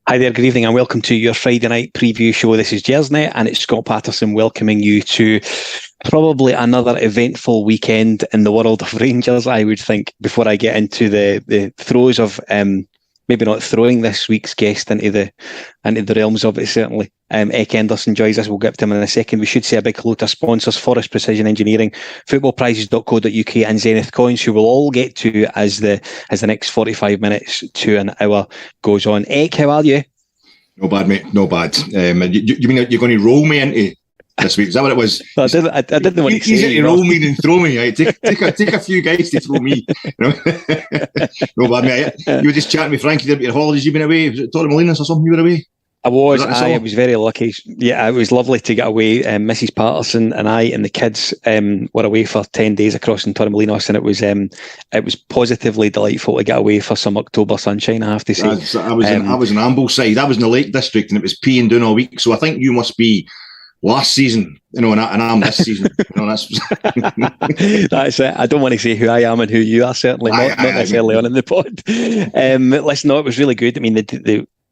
Hi there, good evening and welcome to your Friday night preview show. This is Gersnet and it's Scott Patterson welcoming you to probably another eventful weekend in the world of Rangers, I would think, before I get into the throes of maybe not throwing this week's guest into the realms of it, certainly. Eck Henderson joins us. We'll get to him in a second. We should say a big hello to our sponsors, Forest Precision Engineering, footballprizes.co.uk and Zenith Coins, who we'll all get to as the next 45 minutes to an hour goes on. Eck, how are you? No bad, mate. No bad. You mean you're going to roll me into this week? Is that what it was? No, I didn't want to say. Easy to roll me than throw me. Right? Take a few guys to throw me. You know? No bad, mate. You were just chatting with Frankie about your holidays. You've been away. Was it Torremolinos or something you were away? I was very lucky. Yeah, it was lovely to get away. Mrs. Patterson and I and the kids were away for 10 days across in Torremolinos, and it was positively delightful to get away for some October sunshine, I have to say. I was in Ambleside. I was in the Lake District, and it was peeing down all week. So I think you must be last season, and I'm this season. That's that's it. I don't want to say who I am and who you are. Certainly not necessarily on in the pod. Listen, no, it was really good. I mean,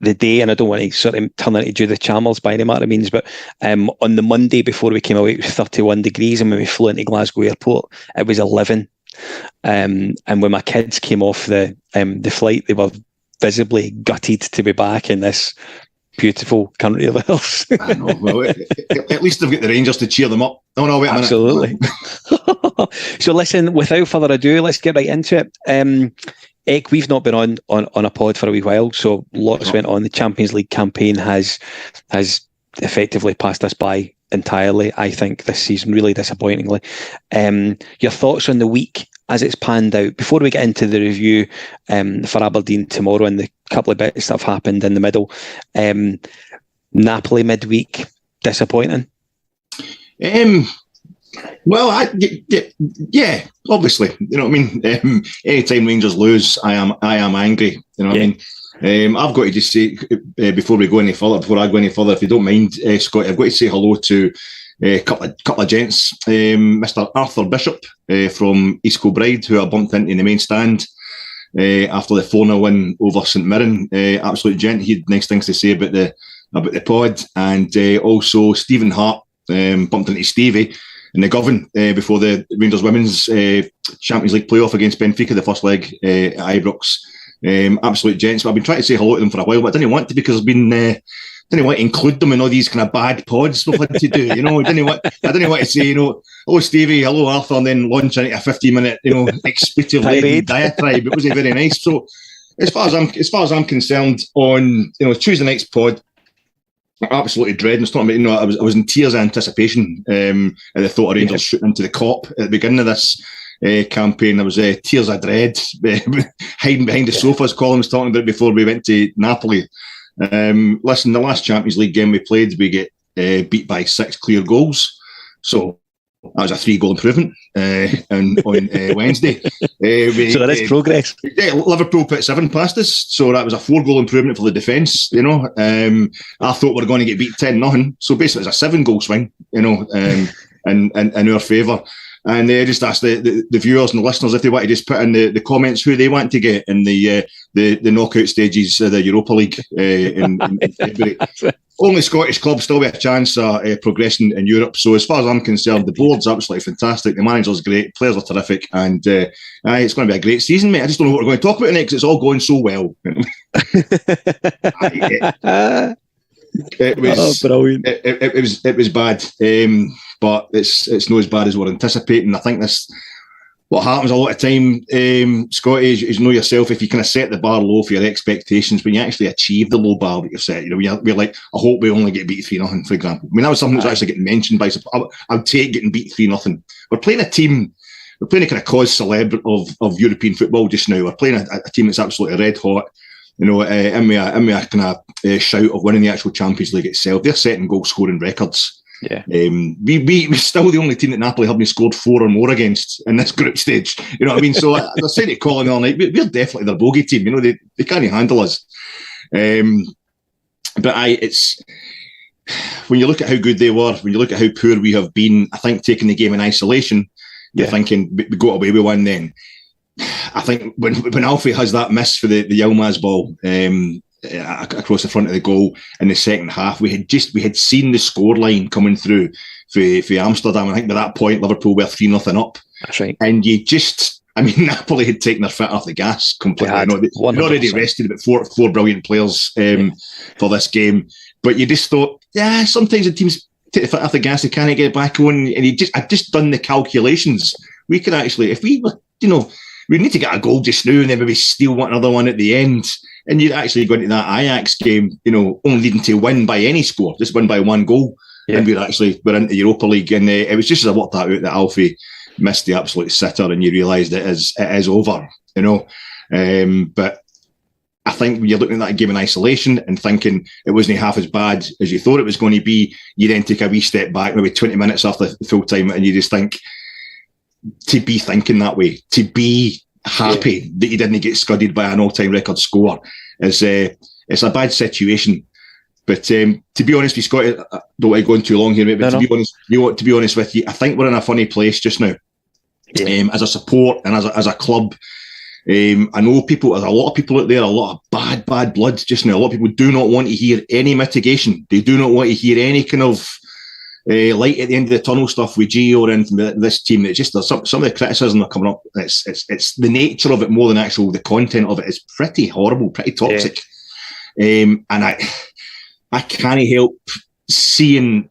the day, and I don't want to sort of turn into Judith Chalmers by any matter of means, but on the Monday before we came away, it was 31 degrees, and when we flew into Glasgow Airport, it was 11. And when my kids came off the flight, they were visibly gutted to be back in this beautiful country of ours. I know. Well, at least they've got the Rangers to cheer them up. Oh no, wait a Absolutely. minute. So listen, without further ado, let's get right into it. Eck, we've not been on a pod for a wee while, so lots went on. The Champions League campaign has effectively passed us by entirely, I think, this season, really disappointingly. Your thoughts on the week as it's panned out, before we get into the review for Aberdeen tomorrow and the couple of bits that have happened in the middle. Napoli midweek, disappointing? Well, yeah, obviously. You know what I mean? Anytime Rangers lose, I am angry. You know what I mean? I've got to just say, before I go any further, if you don't mind, Scott, I've got to say hello to a couple of gents. Mr. Arthur Bishop from East Kilbride, who I bumped into in the main stand after the 4-0 win over St Mirren. Absolute gent. He had nice things to say about the pod. And also Stephen Hart, bumped into Stevie in the Govan before the Rangers Women's Champions League playoff against Benfica, the first leg at Ibrox. Absolute gents. But I've been trying to say hello to them for a while, but I didn't want to because I've been didn't want to include them in all these kind of bad pods we've had to do. You know, I didn't want to say, hello Stevie, hello Arthur, and then launch into a 50-minute, expletive diatribe. It wasn't very nice. So as far as I'm concerned, on Tuesday night's pod, absolutely dreading. It's not, I was in tears of anticipation at the thought of Rangers shooting into the Kop at the beginning of this campaign. There was tears of dread, hiding behind the sofa, as Colin was talking about before we went to Napoli. Listen, the last Champions League game we played, we get beat by 6 clear goals. So that was a 3-goal improvement on Wednesday. So there is progress. Liverpool put 7 past us, so that was a 4-goal improvement for the defence. I thought we were going to get beat 10-0, so basically it's a 7-goal swing, in our favour. And just ask the viewers and the listeners if they want to just put in the comments who they want to get in the knockout stages of the Europa League in February. Only Scottish clubs still have a chance of progressing in Europe. So as far as I'm concerned, the board's absolutely fantastic. The manager's great. Players are terrific. And it's going to be a great season, mate. I just don't know what we're going to talk about next. It's all going so well. It was bad. But it's not as bad as we're anticipating. I think what happens a lot of time, Scotty, is know yourself, if you kind of set the bar low for your expectations, when you actually achieve the low bar that you've set, we're like, I hope we only get beat 3-0, for example. I mean, that was something that's actually getting mentioned by, I would take getting beat 3-0. We're playing a kind of cause célèbre of European football just now. We're playing a team that's absolutely red hot. And we are kind of shout of winning the actual Champions League itself. They're setting goal scoring records. Yeah, we're still the only team that Napoli haven't scored 4 or more against in this group stage. You know what I mean? So I said to Colin all night, we're definitely their bogey team. They can't handle us. But it's when you look at how good they were, when you look at how poor we have been. I think taking the game in isolation, you're thinking we got away with one. Then I think when Alfie has that miss for the Yilmaz ball, across the front of the goal in the second half. We had seen the scoreline coming through for Amsterdam. I think by that point Liverpool were 3-0 up. That's right. And Napoli had taken their foot off the gas completely. They'd already rested about four brilliant players for this game. But you just thought, sometimes the teams take the foot off the gas, they can't get it back on. And I've just done the calculations. We could actually, if we were, we need to get a goal just now and then maybe steal another one at the end. And you'd actually go into that Ajax game, only needing to win by any score, just win by one goal. Yeah. And we're into Europa League. And it was just as I worked that out that Alfie missed the absolute sitter and you realised it is over, But I think when you're looking at that game in isolation and thinking it wasn't half as bad as you thought it was going to be, you then take a wee step back, maybe 20 minutes after full time, and you just think, to be thinking that way, to be happy that you didn't get scudded by an all-time record score, it's a bad situation. But to be honest with you, Scott, I don't want to go on too long here, mate, but to be honest with you, I think we're in a funny place just now. As a support and as a club. I know there's a lot of people out there, a lot of bad blood just now. A lot of people do not want to hear any mitigation. They do not want to hear any kind of light at the end of the tunnel stuff with Gio or anything with this team. It's just some of the criticism that are coming up. It's the nature of it more than the content of it is pretty horrible, pretty toxic. And I can't help seeing.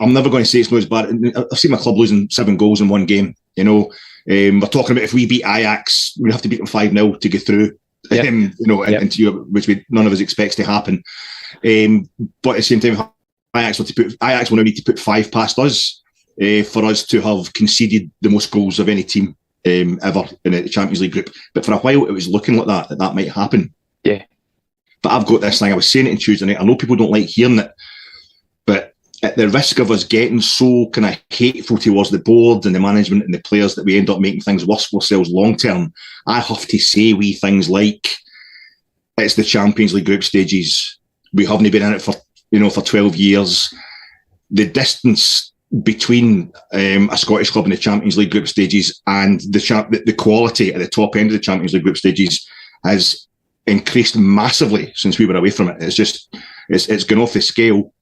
I'm never going to say it's not as bad. I've seen my club losing 7 goals in one game. We're talking about if we beat Ajax, we have to beat them 5-0 to get through. Which none of us expects to happen. But at the same time, Ajax will now need to put 5 past us for us to have conceded the most goals of any team ever in the Champions League group. But for a while, it was looking like that might happen. Yeah. But I've got this thing. I was saying it on Tuesday night. I know people don't like hearing it, but at the risk of us getting so kind of hateful towards the board and the management and the players that we end up making things worse for ourselves long term, I have to say wee things like, it's the Champions League group stages. We haven't been in it for 12 years. The distance between a Scottish club in the Champions League group stages and the quality at the top end of the Champions League group stages has increased massively since we were away from it. It's gone off the scale.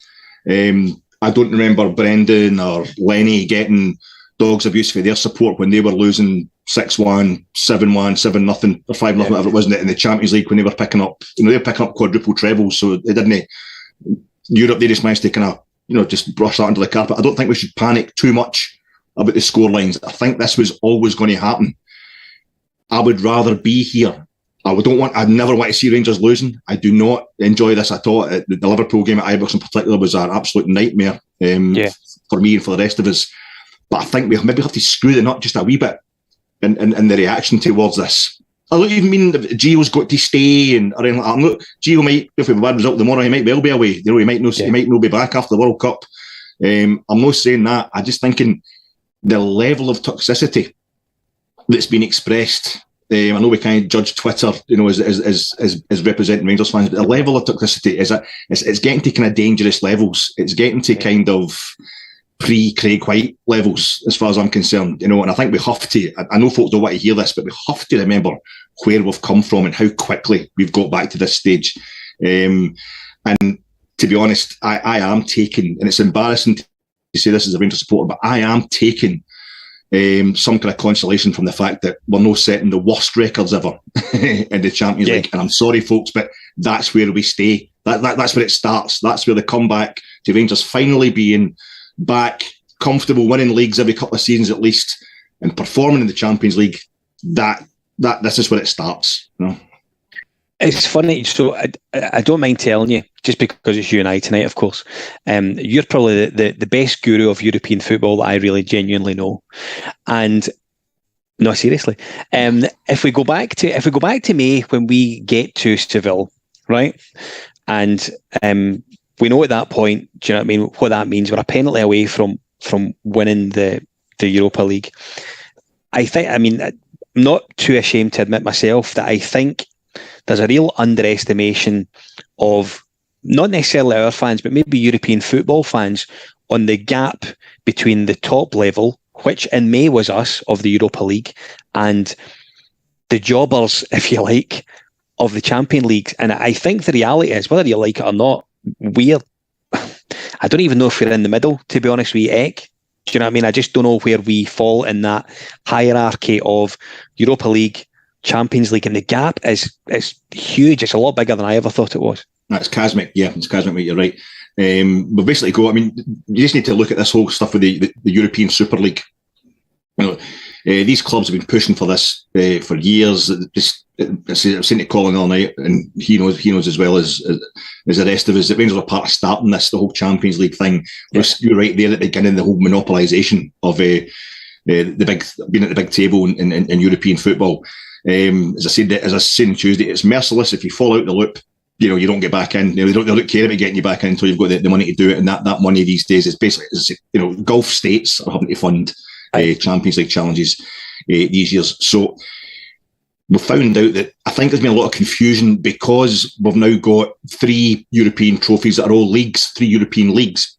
I don't remember Brendan or Lenny getting dogs abuse for their support when they were losing 6-1, 7-1, 7-0 or 5-0, whatever it was in the Champions League when they were picking up, they were picking up quadruple trebles. So they didn't. Europe, they just managed to kind of, just brush that under the carpet. I don't think we should panic too much about the score lines. I think this was always going to happen. I would rather be here. I'd never want to see Rangers losing. I do not enjoy this at all. The Liverpool game at Ibrox in particular was an absolute nightmare for me and for the rest of us. But I think we maybe have to screw the nut just a wee bit in the reaction towards this. I don't even mean that Gio's got to stay and or anything like that. Gio might, if we have a bad result tomorrow, he might well be away. He might not be back after the World Cup. I'm not saying that. I'm just thinking the level of toxicity that's been expressed. I know we can't judge Twitter, as representing Rangers fans, but the level of toxicity it's getting to kind of dangerous levels. It's getting to kind of pre-Craig White levels, as far as I'm concerned. And I think we have to. I know folks don't want to hear this, but we have to remember where we've come from and how quickly we've got back to this stage. And to be honest, I am taking, and it's embarrassing to say this as a Rangers supporter, but I am taking some kind of consolation from the fact that we're not setting the worst records ever in the Champions League. And I'm sorry, folks, but that's where we stay. That's where it starts. That's where the comeback to Rangers finally being back, comfortable, winning leagues every couple of seasons at least, and performing in the Champions League. This is where it starts. It's funny. So I don't mind telling you, just because it's you and I tonight, of course. You're probably the best guru of European football that I really genuinely know. And no, seriously. If we go back to May, when we get to Seville, right? And we know at that point, do you know what I mean? What that means? We're a penalty away from winning the Europa League. I'm not too ashamed to admit myself that I think there's a real underestimation of not necessarily our fans, but maybe European football fans on the gap between the top level, which in May was us, of the Europa League, and the jobbers, if you like, of the Champions League. And I think the reality is, whether you like it or not, I don't even know if we're in the middle, to be honest with you, Eck. Do you know what I mean? I just don't know where we fall in that hierarchy of Europa League, Champions League, and the gap is huge. It's a lot bigger than I ever thought it was. That's cosmic. Yeah, it's cosmic, mate. You're right. But basically, you just need to look at this whole stuff with the European Super League. These clubs have been pushing for this for years. I've seen it calling all night, and he knows as well as the rest of us that Rangers were part of starting this, the whole Champions League thing. Yeah. You're right there at the beginning, the whole monopolisation of being at the big table in European football. As I said on Tuesday, it's merciless. If you fall out the loop, you don't get back in. They don't care about getting you back in until you've got the money to do it. And that money these days is basically, Gulf states are having to fund Champions League challenges these years. So we've found out that I think there's been a lot of confusion because we've now got 3 European trophies that are all leagues, 3 European leagues.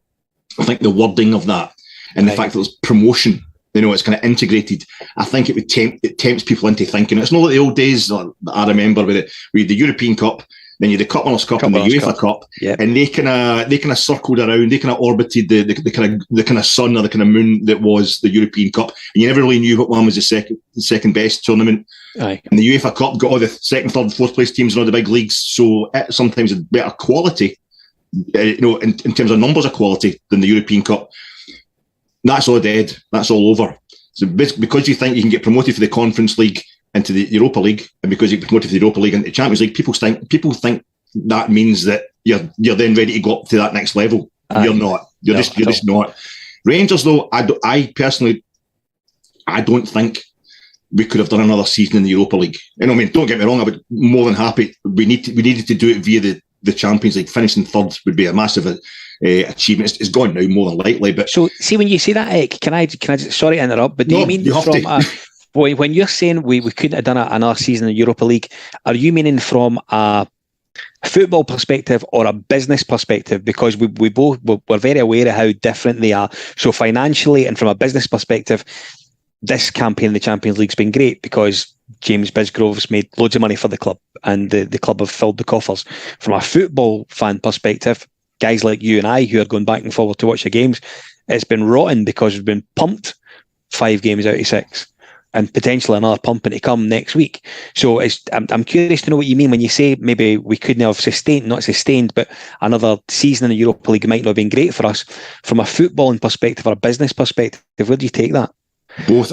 I think the wording of that and the fact that there's promotion, it's kind of integrated. I think it tempts people into thinking it's not like the old days that I remember with the European Cup. Then you had the Cup Winners' Cup and the UEFA Cup, yep. And they kind of circled around. They kind of orbited the kind of sun or the kind of moon that was the European Cup, and you never really knew what one was the second best tournament. Aye. And the UEFA Cup got all the second, third, fourth place teams in all the big leagues, so it sometimes had better quality, in terms of numbers of quality than the European Cup. That's all dead. That's all over. So because you think you can get promoted for the Conference League into the Europa League, and because you get promoted to the Europa League into the Champions League, people think that means that you're then ready to go up to that next level. You're not. You're just not. Rangers, though, I personally don't think we could have done another season in the Europa League. Don't get me wrong. I would more than happy. We needed to do it via the Champions League. Finishing third would be a massive achievement. It's gone now more than likely. But so, see, when you say that, Eck, can I just, sorry to interrupt, but do you mean from when you're saying we couldn't have done another season in the Europa League, are you meaning from a football perspective or a business perspective? Because we're very aware of how different they are. So financially and from a business perspective, this campaign in the Champions League's been great because James Bisgrove's made loads of money for the club and the club have filled the coffers. From a football fan perspective, guys like you and I who are going back and forward to watch the games, it's been rotten because we've been pumped 5 games out of 6. And potentially another pumping to come next week. So I'm curious to know what you mean when you say maybe we couldn't have not sustained, but another season in the Europa League might not have been great for us. From a footballing perspective or a business perspective, where do you take that? Both.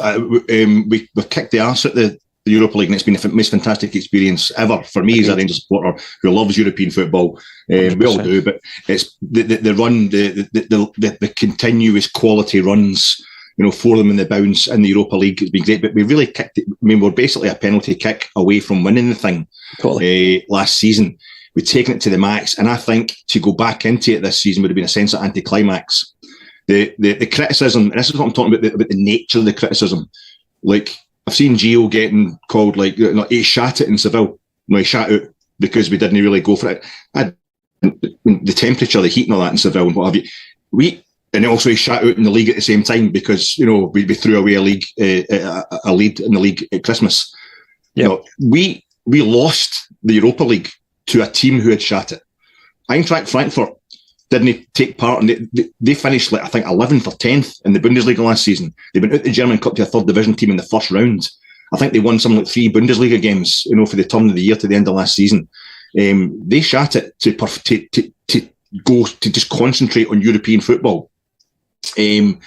We've kicked the arse at the Europa League, and it's been the most fantastic experience ever for me as a Rangers supporter who loves European football. We all do, but it's the run, the continuous quality runs. For them in the bounce in the Europa League has been great, but we really kicked it. We're basically a penalty kick away from winning the thing last season. We've taken it to the max, and I think to go back into it this season would have been a sense of anticlimax. The criticism, and this is what I'm talking about the nature of the criticism. Like, I've seen Gio getting called, he shat it in Seville. No, he shat out because we didn't really go for it. The temperature, the heat and all that in Seville and what have you. And also he shat out in the league at the same time because, we threw away a lead in the league at Christmas. Yeah. We lost the Europa League to a team who had shat it. Eintracht Frankfurt didn't take part, and they finished, I think, 11th or 10th in the Bundesliga last season. They went out the German Cup to a third division team in the first round. I think they won something like 3 Bundesliga games, for the turn of the year to the end of last season. They shat it to go to just concentrate on European football. They ended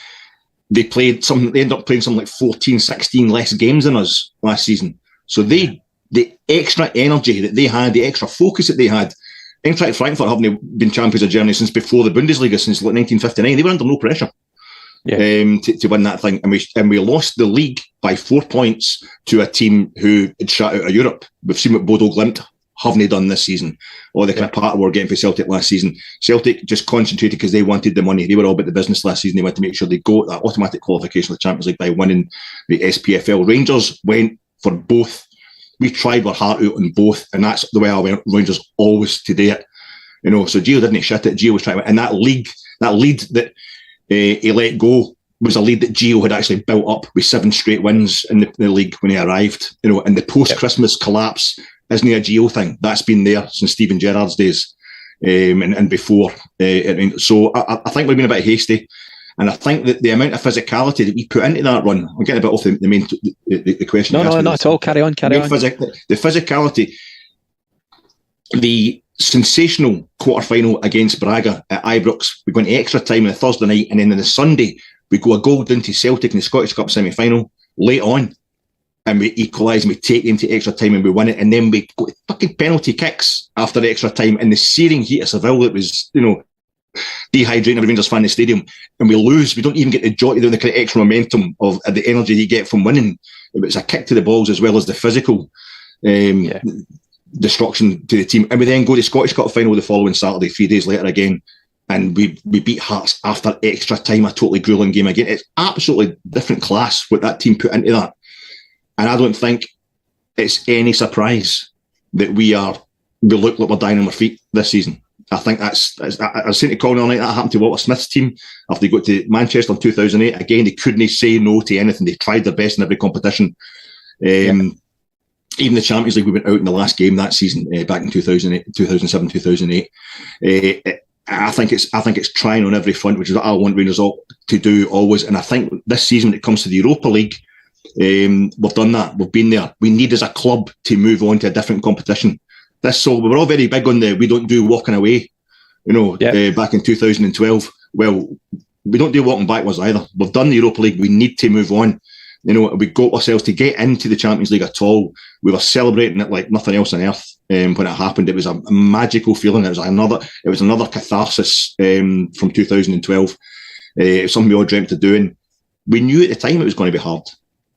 up playing something like 14, 16 less games than us last season. So the extra energy that they had, the extra focus that they had, Eintracht Frankfurt haven't been champions of Germany since before the Bundesliga, since 1959. They were under no pressure to win that thing. And we lost the league by 4 points to a team who had shut out of Europe. We've seen what Bodo Glimt haven't kind of season, or the kind of part we're getting for Celtic last season. Celtic just concentrated because they wanted the money. They were all about the business last season. They wanted to make sure they got that automatic qualification of the Champions League by winning the SPFL. Rangers went for both. We tried our heart out on both, and that's the way our Rangers always to do it. So Gio didn't shit it. Gio was trying to, and that lead that he let go was a lead that Gio had actually built up with 7 straight wins in the league when he arrived. And the post-Christmas collapse isn't a Gio thing. That's been there since Steven Gerrard's days and before. So I think we've been a bit hasty. And I think that the amount of physicality that we put into that run, I'm getting a bit off the main the question. No, not at all. Carry on. The physicality, the sensational quarter-final against Braga at Ibrox. We go into extra time on a Thursday night, and then on the Sunday, we go a goal down to Celtic in the Scottish Cup semi-final late on, and we equalise and we take them to extra time and we win it, and then we go to fucking penalty kicks after the extra time in the searing heat of Seville. It was, dehydrating every Rangers fan in the stadium, and we lose. We don't even get the joy, the kind of extra momentum of the energy you get from winning. It was a kick to the balls as well as the physical destruction to the team. And we then go to the Scottish Cup final the following Saturday, 3 days later again, and we beat Hearts after extra time, a totally grueling game again. It's absolutely different class what that team put into that. And I don't think it's any surprise that we look like we're dying on our feet this season. I think I was saying to Colin all night, that happened to Walter Smith's team after they got to Manchester in 2008. Again, they couldn't say no to anything. They tried their best in every competition. Even the Champions League, we went out in the last game that season, back in 2007, 2008. I think it's trying on every front, which is what I want Rangers all to do always. And I think this season, when it comes to the Europa League, we've done that. We've been there. We need as a club to move on to a different competition. So we were all very big on we don't do walking away, back in 2012. Well, we don't do walking backwards either. We've done the Europa League. We need to move on. We got ourselves to get into the Champions League at all. We were celebrating it like nothing else on earth when it happened. It was a magical feeling. It was another catharsis from 2012. It was something we all dreamt of doing. We knew at the time it was going to be hard.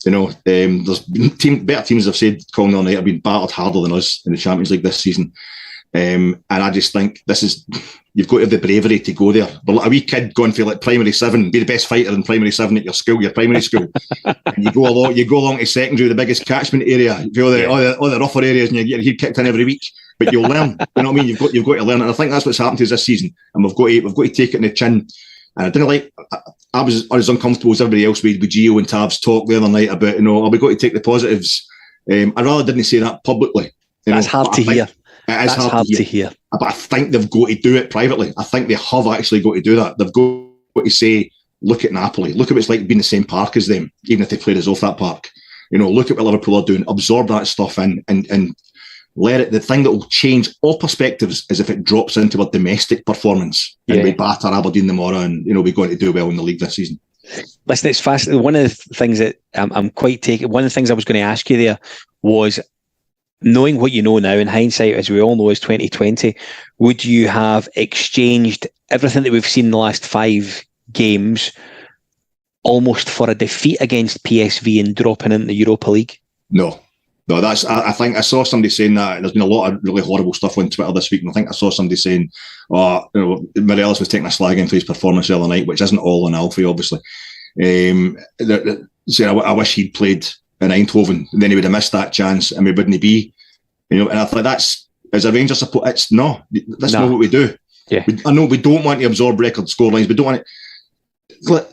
There's better teams, I've said, Colin all night, have been battered harder than us in the Champions League this season. And I just think you've got to have the bravery to go there. But like a wee kid going for like primary 7, be the best fighter in primary 7 at your primary school. And you go along to secondary, the biggest catchment area, all the rougher areas, and you get your head kicked in every week. But you'll learn. You know what I mean? You've got to learn. And I think that's what's happened to us this season. And we've got to take it in the chin. And I didn't I was as uncomfortable as everybody else with Gio and Tav's talk the other night about, are we going to take the positives? I rather didn't say that publicly. That's hard to hear. It is hard to hear. But I think they've got to do it privately. I think they have actually got to do that. They've got to say, look at Napoli. Look at what it's like being in the same park as them, even if they played us off that park. Look at what Liverpool are doing. Absorb that stuff in and let it. The thing that will change all perspectives is if it drops into a domestic performance and we batter Aberdeen tomorrow, and we're going to do well in the league this season. Listen, it's fascinating. One of the things that I'm quite taken. One of the things I was going to ask you there was, knowing what you know now, in hindsight, as we all know, is 2020. Would you have exchanged everything that we've seen in the last 5 games almost for a defeat against PSV and dropping into the Europa League? No, that's. I think I saw somebody saying that. There's been a lot of really horrible stuff on Twitter this week, and I think I saw somebody saying, Morelos was taking a slag in for his performance the other night, which isn't all on Alfie, obviously. Saying, I wish he'd played in Eindhoven, and then he would have missed that chance, and we wouldn't be. And I thought that's, as a Rangers support, that's not what we do. Yeah. I know we don't want to absorb record scorelines. We don't want to.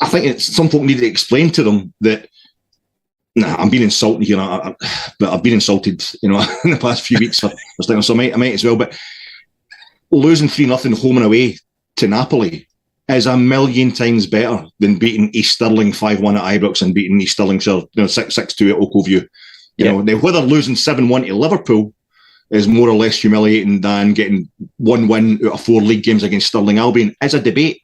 I think it's some folk need to explain to them that. I'm being insulted here, but I've been insulted, in the past few weeks. So I might as well. But losing 3-0 home and away to Napoli is a million times better than beating East Stirling 5-1 at Ibrox and beating East Stirling 6-2 at Oakoview. Now whether losing 7-1 to Liverpool is more or less humiliating than getting 1 win out of 4 league games against Stirling Albion is a debate.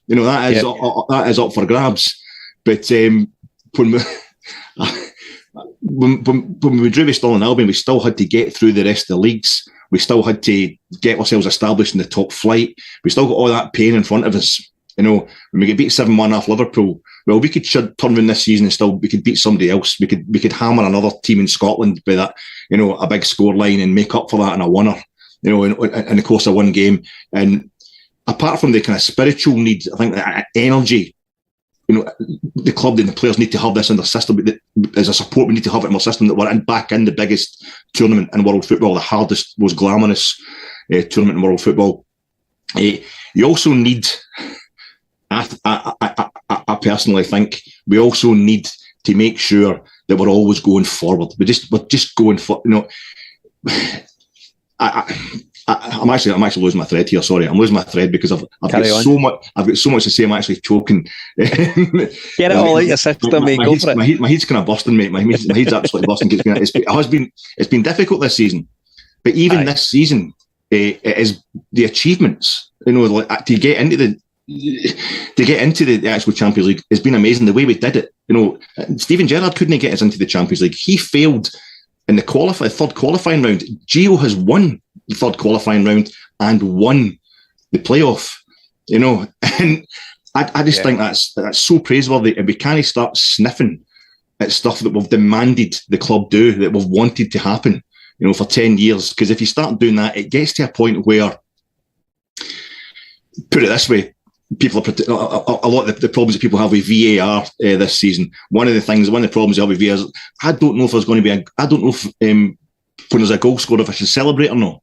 That is up for grabs. But when we drew with Stirling Albion, we still had to get through the rest of the leagues. We still had to get ourselves established in the top flight. We still got all that pain in front of us. When we get beat 7-1 off Liverpool, well, we could turn around this season and we could beat somebody else. We could hammer another team in Scotland by that, a big score line and make up for that in a winner, in the course of one game. And apart from the kind of spiritual need, I think that energy, the club and the players need to have this in their system. As a support, we need to have it in our system that we're back in the biggest tournament in world football, the hardest, most glamorous tournament in world football. You also need, I personally think, we also need to make sure that we're always going forward. We're just going for, I'm actually losing my thread here. Sorry, I'm losing my thread because I've got so much to say. I'm actually choking. Get it all out your system, mate. Go for it. My head's kind of busting, mate. My head's absolutely busting. It's been difficult this season, but even this season, it is the achievements. Like, to get into the actual Champions League has been amazing. The way we did it. Steven Gerrard couldn't get us into the Champions League. He failed in the third qualifying round. Gio has won the third qualifying round and won the playoff. And I just think that's so praiseworthy, and we can't start sniffing at stuff that we've demanded the club do, that we've wanted to happen, for 10 years. Because if you start doing that, it gets to a point where, put it this way, people are a lot of the problems that people have with VAR this season. One of the problems they have with VAR is I don't know if there's going to be I don't know if when there's a goal scored, if I should celebrate or not.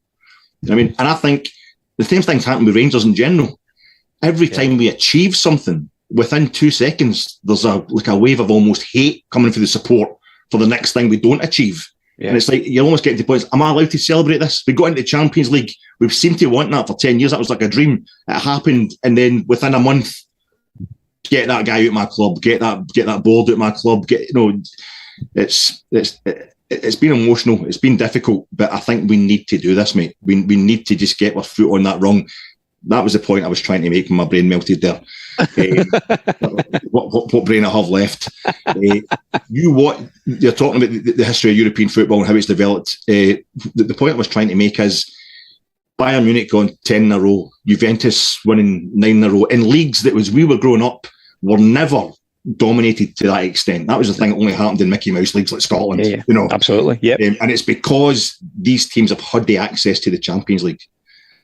And I think the same things happen with Rangers in general. Every time we achieve something, within 2 seconds, there's a wave of almost hate coming for the support for the next thing we don't achieve. Yeah. And it's like, you're almost getting to points, am I allowed to celebrate this? We got into the Champions League. We've seemed to want that for 10 years. That was like a dream. It happened. And then within a month, get that guy out of my club, get that board out of my club. It's been emotional. It's been difficult, but I think we need to do this, mate. We need to just get our foot on that rung. That was the point I was trying to make when my brain melted there. What brain I have left? You're talking about the history of European football and how it's developed. The point I was trying to make is Bayern Munich gone 10 in a row, Juventus winning 9 in a row in leagues that we were growing up were never dominated to that extent. That was the thing that only happened in Mickey Mouse leagues like Scotland. Yeah. Absolutely. Yeah. And it's because these teams have had the access to the Champions League.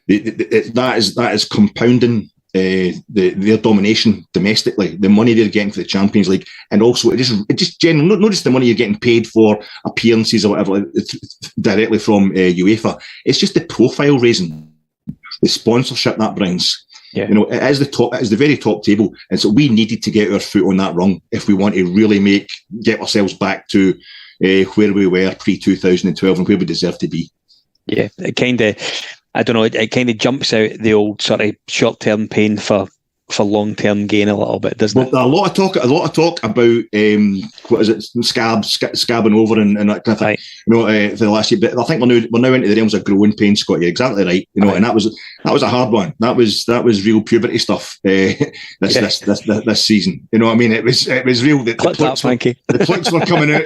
That is compounding their domination domestically, the money they're getting for the Champions League, and also it just generally not just the money you're getting paid for appearances or whatever directly from UEFA. It's just the profile raising, the sponsorship that brings. Yeah. It is the very top table, and so we needed to get our foot on that rung if we want to really get ourselves back to where we were pre-2012 and where we deserve to be. Yeah, it kind of. I don't know, it kind of jumps out the old sort of short-term pain for long-term gain a little bit, doesn't it? A lot of talk about what is it, scabbing over and that kind of thing. Right. For the last year, but I think we're now into the realms of growing pain, Scott. You're exactly right. Right. And that was a hard one. That was real puberty stuff. This season. It was real. The clicks were coming out.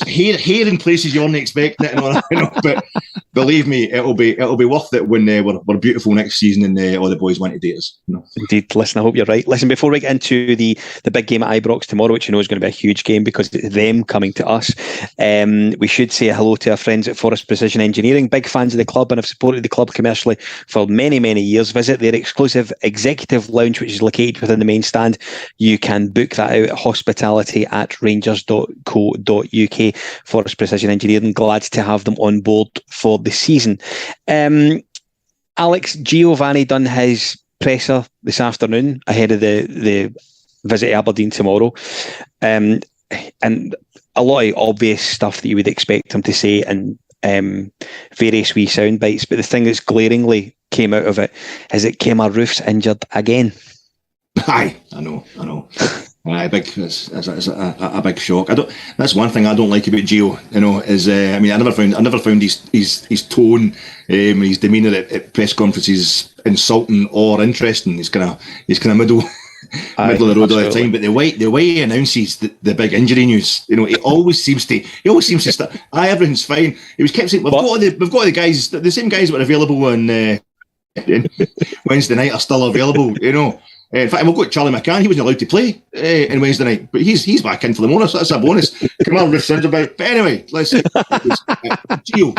Hair in places you weren't expecting it. But believe me, it'll be worth it when we're beautiful next season and all the boys want to date us. Indeed. Listen, I hope you're right. Listen, before we get into the big game at Ibrox tomorrow, which is going to be a huge game because it's them coming to us, we should say hello to our friends at Forest Precision Engineering. Big fans of the club and have supported the club commercially for many, many years. Visit their exclusive executive lounge, which is located within the main stand. You can book that out at hospitality@rangers.co.uk. Forest Precision Engineering, glad to have them on board for the season. Alex, Giovanni done his presser this afternoon ahead of the visit to Aberdeen tomorrow, and a lot of obvious stuff that you would expect him to say and various wee sound bites, but the thing that's glaringly came out of it is that Kemar Roof's injured again. Aye, I know. It's a big shock. That's one thing I don't like about Gio. Is I never found his tone, his demeanour at press conferences insulting or interesting. He's kind of middle of the road all the time. But the way he announces the big injury news, he always seems to start. Everything's fine. He was kept saying we've got the guys, the same guys that were available on Wednesday night are still available. In fact, we've got Charlie McCann. He wasn't allowed to play on Wednesday night, but he's back in for the morning, so that's a bonus. Come on, sounds about. But anyway, let's Gio,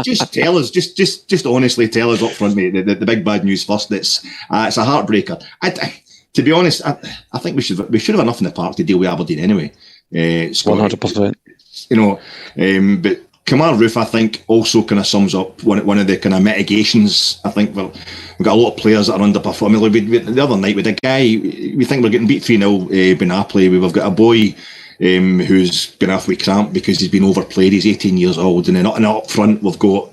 just tell us, just honestly tell us up front, mate. The big bad news first. It's a heartbreaker. To be honest, I think we should have enough in the park to deal with Aberdeen anyway. 100%. But Kemar Roof, I think, also kind of sums up one of the kind of mitigations. I think we've got a lot of players that are underperforming. The other night with a guy, we think we're getting beat 3-0 by Napoli. We've got a boy who's been off with cramp because he's been overplayed. He's 18 years old, and then up front we've got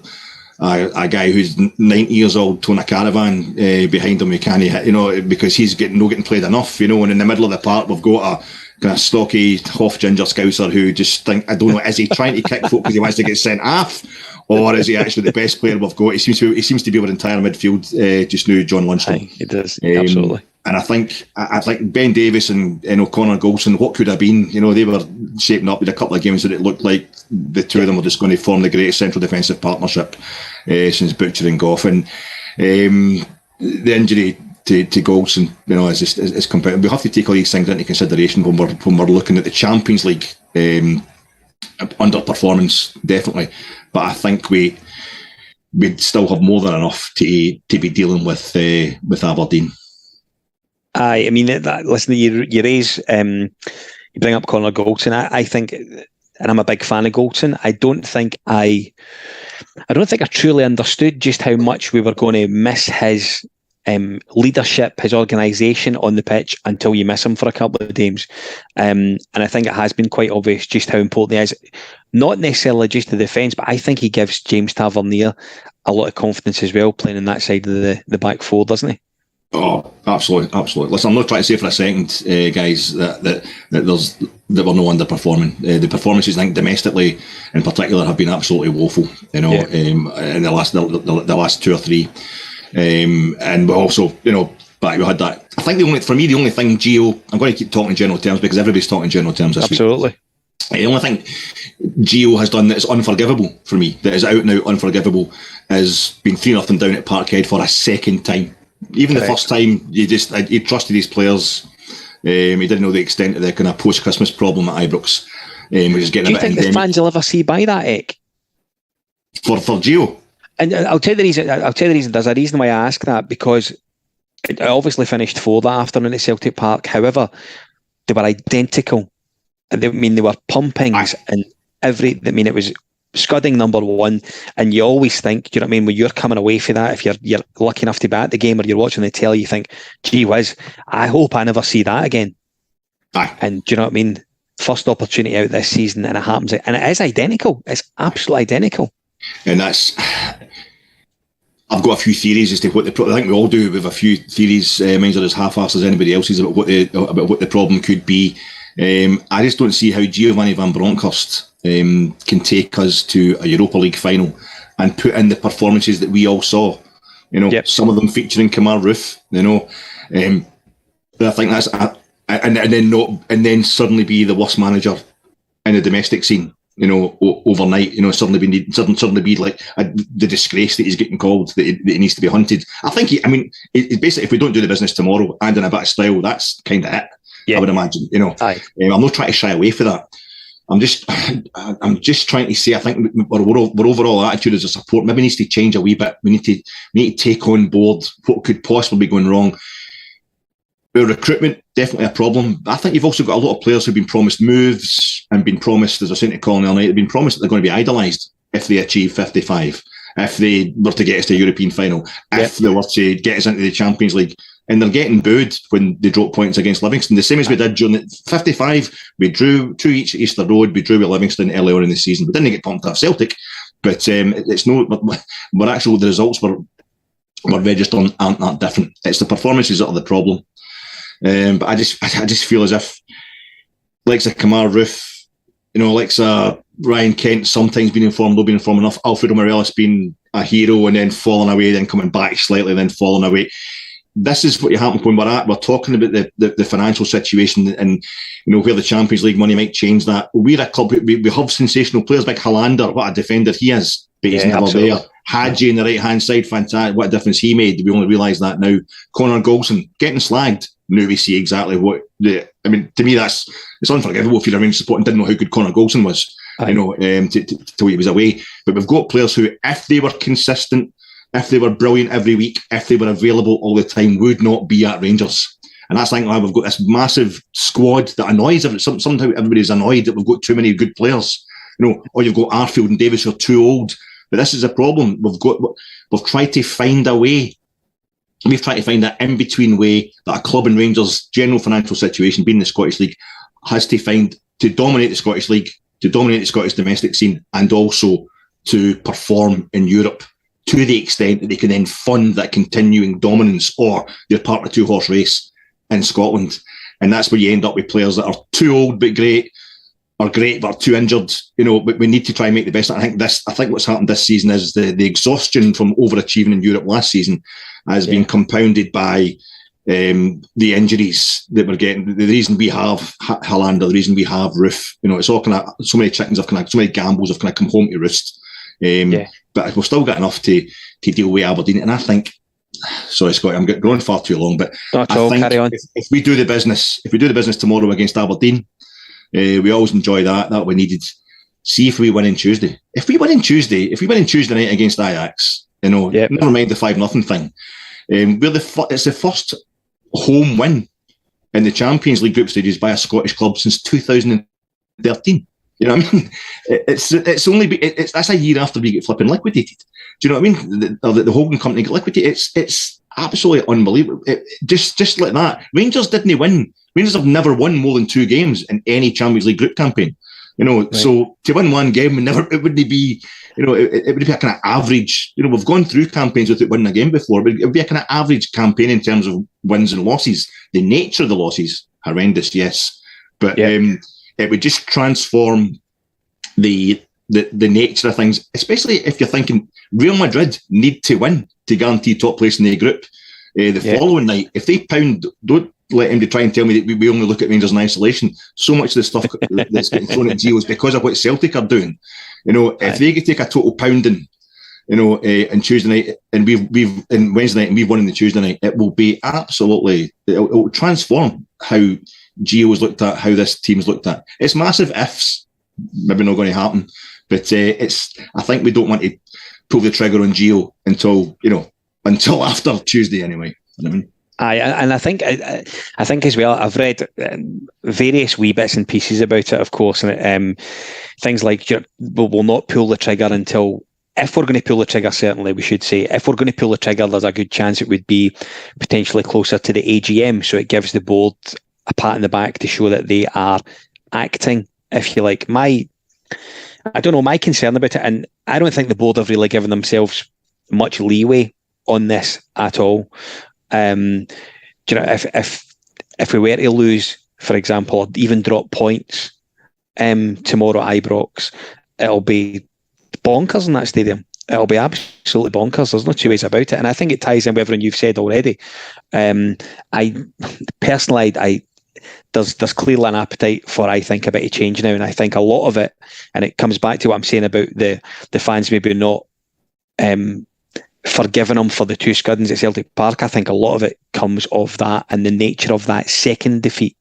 a guy who's 90 years old, towing a caravan behind him. He can't hit, because he's getting played enough, and in the middle of the park we've got a kind of stocky, half ginger scouser who just I don't know, is he trying to kick folk because he wants to get sent off, or is he actually the best player we've got? He seems to be our entire midfield just now, John Lundstrom. He does, absolutely. And I think Ben Davies and Connor Goldson, what could have been, they were shaping up with a couple of games that it looked like the two of them were just going to form the greatest central defensive partnership since Butcher and Goff. And the injury to Goldson, is competitive. We have to take all these things into consideration when we're looking at the Champions League underperformance, definitely. But I think we'd still have more than enough to be dealing with Aberdeen. Aye, I mean, listen, you raise, you bring up Connor Goldson. I think, and I'm a big fan of Goldson. I don't think I truly understood just how much we were going to miss his leadership, his organisation on the pitch until you miss him for a couple of games. And I think it has been quite obvious just how important he is, not necessarily just to the defence, but I think he gives James Tavernier a lot of confidence as well, playing in that side of the back four, doesn't he? Oh, absolutely. Listen, I'm not trying to say for a second, guys, that we're no underperforming. The performances, I think, domestically in particular, have been absolutely woeful. In the last two or three. And we also, but we had that. I think the only thing, Gio, I'm going to keep talking in general terms because everybody's talking in general terms this week. Absolutely. The only thing Gio has done that is unforgivable for me, that is out and out unforgivable, is being 3-0 down at Parkhead for a second time. Even Correct. The first time, he trusted his players. He didn't know the extent of the kind of post-Christmas problem at Ibrox. Which is getting. Do you think the fans will ever see by that, Eck? For Gio? And I'll tell you the reason. There's a reason why I ask that, because it obviously finished 4 that afternoon at Celtic Park. However, they were identical. They were pumpings and it was scudding number 1, and you always think, when you're coming away from that, if you're lucky enough to be at the game or you're watching the telly, you think, gee whiz, I hope I never see that again. Aye. And do you know what I mean? First opportunity out this season, and it happens, and it is identical. It's absolutely identical. And that's, I've got a few theories as to what I think we all do. We have a few theories, mine are as half-assed as anybody else's about what the problem could be. I just don't see how Giovanni van Bronckhorst can take us to a Europa League final and put in the performances that we all saw. Some of them featuring Kamar Roof. I think that's and then suddenly be the worst manager in the domestic scene. Overnight. Suddenly be like the disgrace that he's getting called, that he needs to be hunted. I think it's basically, if we don't do the business tomorrow and in a bit of style, that's kind of it. Yeah. I would imagine. Aye. I'm not trying to shy away from that. I'm just trying to say, I think our overall attitude as a support maybe needs to change a wee bit. We need to take on board what could possibly be going wrong. Our recruitment, definitely a problem. I think you've also got a lot of players who've been promised moves and been promised, as I was saying to Colin the other night, they've been promised that they're going to be idolised if they achieve 55, if they were to get us to a European final, if they were to get us into the Champions League. And they're getting booed when they drop points against Livingston, the same as we did during the 55. We drew 2 each at Easter Road. We drew with Livingston earlier on in the season. We didn't get pumped off Celtic, but it's no. But actually, the results we're registered aren't that different. It's the performances that are the problem. But I just feel as if, like a Kamar Roof, like Ryan Kent, sometimes being informed, not being informed enough. Alfredo Morelos being a hero and then falling away, then coming back slightly, then falling away. This is what you happen when we're at. We're talking about the financial situation and where the Champions League money might change that. We're a club. We have sensational players like Hollander. What a defender he is, but he's never there. Hadji in the right hand side, fantastic. What a difference he made. We only realise that now. Connor Goldson getting slagged. Now we see exactly what to me it's unforgivable if you're a Rangers supporter and didn't know how good Connor Goldson was. Till he was away. But we've got players who, if they were consistent, if they were brilliant every week, if they were available all the time, would not be at Rangers. And that's like why we've got this massive squad that annoys everybody. Somehow everybody's annoyed that we've got too many good players. Or you've got Arfield and Davis who are too old. But this is a problem. We've tried to find a way. We've tried to find that in-between way that a club and Rangers' general financial situation, being in the Scottish League, has to find to dominate the Scottish League, to dominate the Scottish domestic scene, and also to perform in Europe to the extent that they can then fund that continuing dominance, or they're part of a two-horse race in Scotland. And that's where you end up with players that are too old but great, or great but too injured. But we need to try and make the best. I think what's happened this season is the exhaustion from overachieving in Europe last season has been compounded by the injuries that we're getting. The reason we have Hollander, the reason we have Roof, it's all kind of, so many chickens have so many gambles have kind of come home to roost. But we've still got enough to deal with Aberdeen. And I think, sorry, Scotty, I'm going far too long, but carry on. If we do the business tomorrow against Aberdeen, we always enjoy that we needed. See if we win on Tuesday. If we win on Tuesday night against Ajax, never mind the 5-0 thing. It's the first home win in the Champions League group stages by a Scottish club since 2013. You know what I mean? That's a year after we get flipping liquidated. Do you know what I mean? The Hogan company get liquidated. It's absolutely unbelievable. Just like that. Rangers didn't win. Rangers have never won more than 2 games in any Champions League group campaign. Right. So to win 1 game it wouldn't be, it would be a kind of average. We've gone through campaigns without winning a game before, but it would be a kind of average campaign in terms of wins and losses. The nature of the losses, horrendous, yes, but it would just transform the nature of things, especially if you're thinking Real Madrid need to win to guarantee top place in the group. Following night, if they pound, don't let him try and tell me that we only look at Rangers in isolation. So much of the stuff that's getting thrown at Gio is because of what Celtic are doing. If they could take a total pounding, on Tuesday night, and we've in Wednesday night, and we've won on the Tuesday night, it will be absolutely, it will transform how Gio is looked at, how this team's looked at. It's massive ifs, maybe not going to happen, but I think we don't want to pull the trigger on Gio until after Tuesday anyway. You know what I mean? And I think as well, I've read various wee bits and pieces about it, of course, and things like we'll not pull the trigger until, if we're going to pull the trigger, certainly we should say, if we're going to pull the trigger, there's a good chance it would be potentially closer to the AGM, so it gives the board a pat in the back to show that they are acting, if you like. My concern about it, and I don't think the board have really given themselves much leeway on this at all. If we were to lose, for example, or even drop points tomorrow at Ibrox, it'll be bonkers in that stadium. It'll be absolutely bonkers. There's no two ways about it. And I think it ties in with everything you've said already. There's clearly an appetite for, I think, a bit of change now. And I think a lot of it, and it comes back to what I'm saying about the fans maybe not forgiving them for the 2 scuddings at Celtic Park. I think a lot of it comes of that and the nature of that second defeat.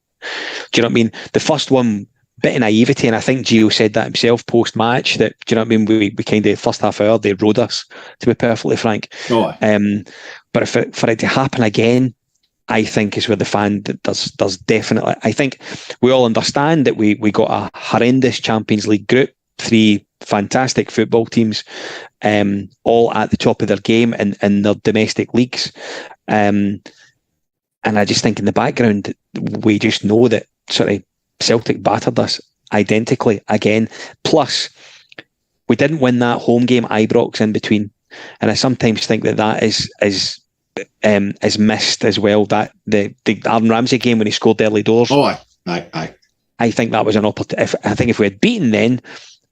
Do you know what I mean? The first one, bit of naivety, and I think Gio said that himself post-match, that, do you know what I mean, we kind of, first half hour, they rode us, to be perfectly frank. But for it to happen again, I think is where the fan does definitely. I think we all understand that we got a horrendous Champions League group, 3 fantastic football teams, all at the top of their game in their domestic leagues. And I just think in the background, we just know that sort of Celtic battered us identically again. Plus, we didn't win that home game, Ibrox, in between. And I sometimes think that is missed as well. That the Aaron Ramsey game when he scored early doors. Oh, aye. I think that was an opportunity. I think if we had beaten them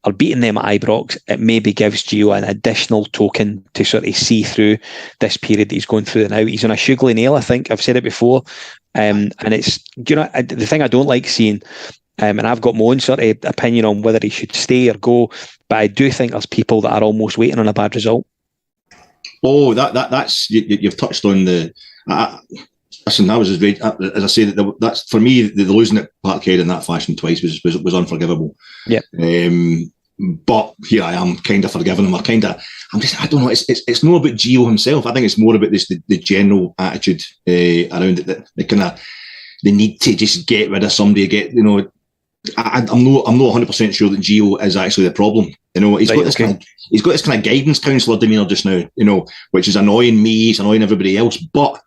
at Ibrox, it maybe gives Gio an additional token to sort of see through this period that he's going through now. He's on a sugly nail, I think. I've said it before. And it's, the thing I don't like seeing, and I've got my own sort of opinion on whether he should stay or go, but I do think there's people that are almost waiting on a bad result. Oh, that's you've touched on the. Listen, that was as I say, that's for me, the losing at Parkhead in that fashion twice was unforgivable. Yeah. But here I am, kind of forgiving him. I don't know. It's not about Gio himself. I think it's more about the general attitude around it. They need to just get rid of somebody. I'm not 100% sure that Gio is actually the problem. He's got this kind of guidance counsellor demeanour just now. Which is annoying me. It's annoying everybody else. But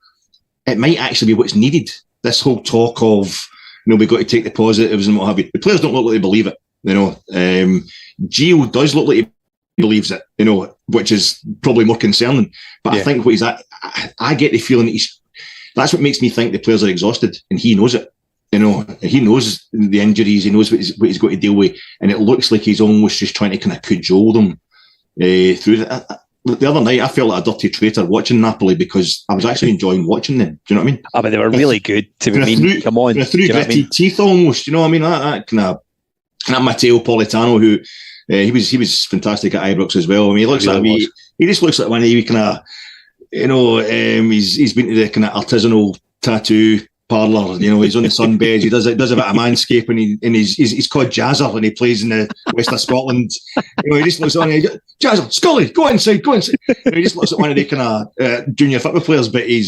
it might actually be what's needed. This whole talk of, we've got to take the positives and what have you. The players don't look like they believe it. Gio does look like he believes it, which is probably more concerning. But I think what he's at, I get the feeling that that's what makes me think the players are exhausted, and he knows it. He knows the injuries, he knows what he's got to deal with, and it looks like he's almost just trying to kind of cajole them through that. The other night, I felt like a dirty traitor watching Napoli because I was actually enjoying watching them. Do you know what I mean? But they were really good. Come on, through gritty teeth almost. You know what I mean? That kind of Matteo Politano, who he was fantastic at Ibrox as well. I mean, he looks like me. He just looks like one of you kind of, he's been to the kind of artisanal tattoo parlour. He's on the sunbeds. He does a bit of manscaping, and he's called Jazzer, and he plays in the west of Scotland. He just looks on. Jazzer, Scully, go inside. He just looks like one of the kind of junior football players, but he's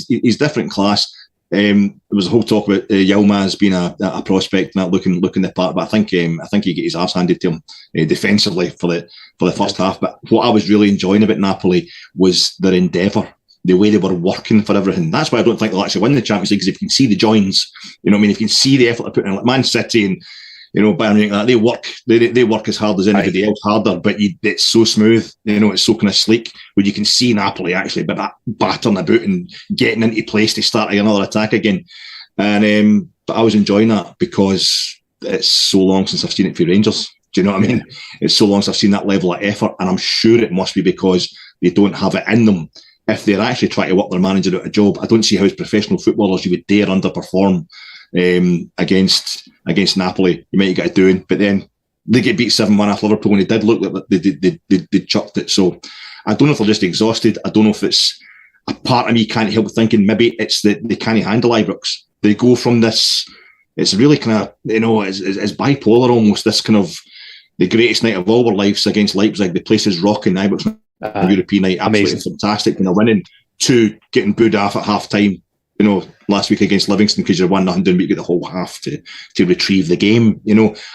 he's different class. There was a whole talk about Yilmaz being a prospect, not looking the part, but I think he get his arse handed to him defensively for the first half. But what I was really enjoying about Napoli was their endeavour, the way they were working for everything. That's why I don't think they'll actually win the Champions League, because if you can see the joins, if you can see the effort they're putting in, like Man City and Bayern Munich, they work as hard as anybody else, harder, but it's so smooth, it's so kind of sleek, where you can see Napoli actually battering about and getting into place to start another attack again. And but I was enjoying that because it's so long since I've seen it for Rangers. Do you know what I mean? It's so long since I've seen that level of effort, and I'm sure it must be because they don't have it in them. If they're actually trying to work their manager out a job, I don't see how as professional footballers you would dare underperform against Napoli. You might get it doing, but then they get beat 7-1 off Liverpool, and it did look like they chucked it. So I don't know if they're just exhausted. I don't know if it's a part of me can't help thinking maybe it's that they can't handle Ibrox. They go from this, it's really kind of, it's bipolar almost, this kind of the greatest night of all our lives against Leipzig. The place is rocking. Ibrox European night, absolutely amazing, fantastic. Winning, to getting booed off at half time, last week against Livingston because you're 1-0 down, but you get the whole half to retrieve the game.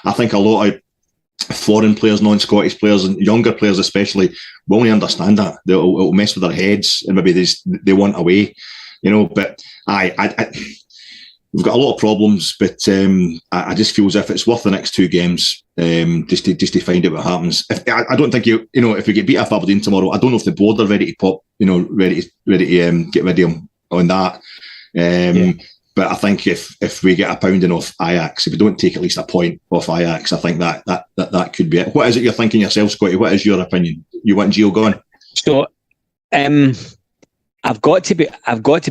I think a lot of foreign players, non-Scottish players, and younger players especially, will only understand that. It'll mess with their heads, and maybe they want away. But we've got a lot of problems, but I just feel as if it's worth the next two games just to find out what happens. I don't think if we get beat off Aberdeen tomorrow, I don't know if the board are ready to pop, ready to get rid of them on that. But I think if we get a pounding off Ajax, if we don't take at least a point off Ajax, I think that could be it. What is it you're thinking yourself, Scotty? What is your opinion? You want Gio gone? So, I've got to be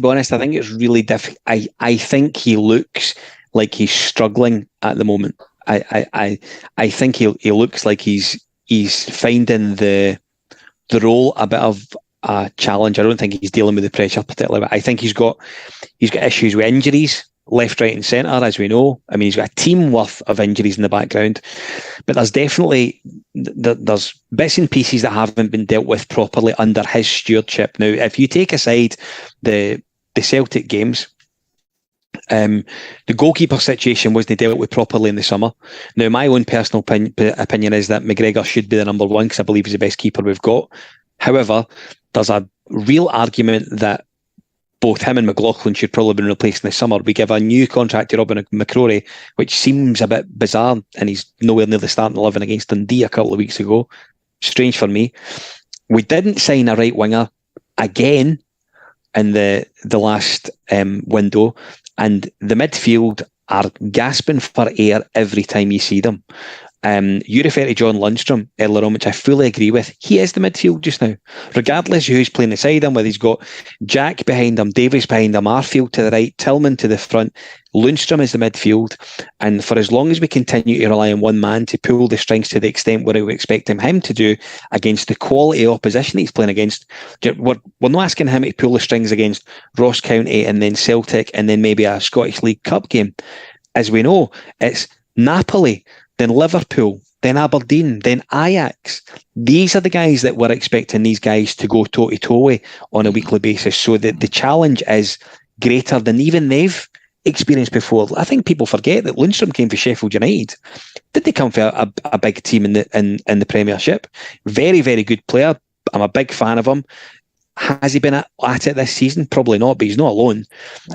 honest. I think it's really difficult. I think he looks like he's struggling at the moment. I think he looks like he's finding the role a bit of a challenge. I don't think he's dealing with the pressure particularly, but I think he's got issues with injuries, left, right, and centre, as we know. I mean, he's got a team worth of injuries in the background, but there's definitely there's bits and pieces that haven't been dealt with properly under his stewardship. Now, if you take aside the Celtic games, the goalkeeper situation wasn't dealt with properly in the summer. Now, my own personal opinion is that McGregor should be the number one because I believe he's the best keeper we've got. However, there's a real argument that both him and McLaughlin should probably have been replaced in the summer. We give a new contract to Robin McCrory, which seems a bit bizarre, and he's nowhere near the starting 11 against Dundee a couple of weeks ago. Strange for me. We didn't sign a right winger again in the last window, and the midfield are gasping for air every time you see them. You refer to John Lundstrom earlier on, which I fully agree with. He is the midfield just now, regardless of who's playing beside him, whether he's got Jack behind him, Davies behind him, Arfield to the right, Tillman to the front. Lundstrom is the midfield, and for as long as we continue to rely on one man to pull the strings to the extent where we expect him to do against the quality opposition he's playing against, we're not asking him to pull the strings against Ross County and then Celtic and then maybe a Scottish League Cup game. As we know, it's Napoli, then Liverpool, then Aberdeen, then Ajax. These are the guys that we're expecting these guys to go toe-to-toe with on a weekly basis. So that the challenge is greater than even they've experienced before. I think people forget that Lundstrom came for Sheffield United. Did they come for a big team in the Premiership? Very, very good player. I'm a big fan of him. Has he been at it this season? Probably not, but he's not alone.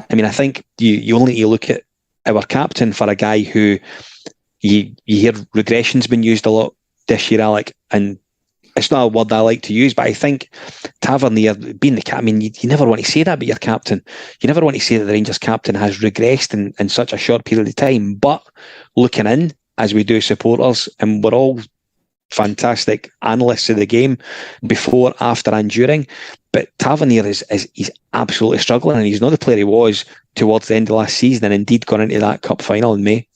I mean, I think you only need to look at our captain, for a guy who you hear regression's been used a lot this year, Alec, and it's not a word I like to use, but I think Tavernier being the captain, I mean, you never want to say that about your captain. You never want to say that the Rangers captain has regressed in such a short period of time. But looking in, as we do supporters, and we're all fantastic analysts of the game before, after and during, but Tavernier he's absolutely struggling, and he's not the player he was towards the end of last season, and indeed gone into that cup final in May.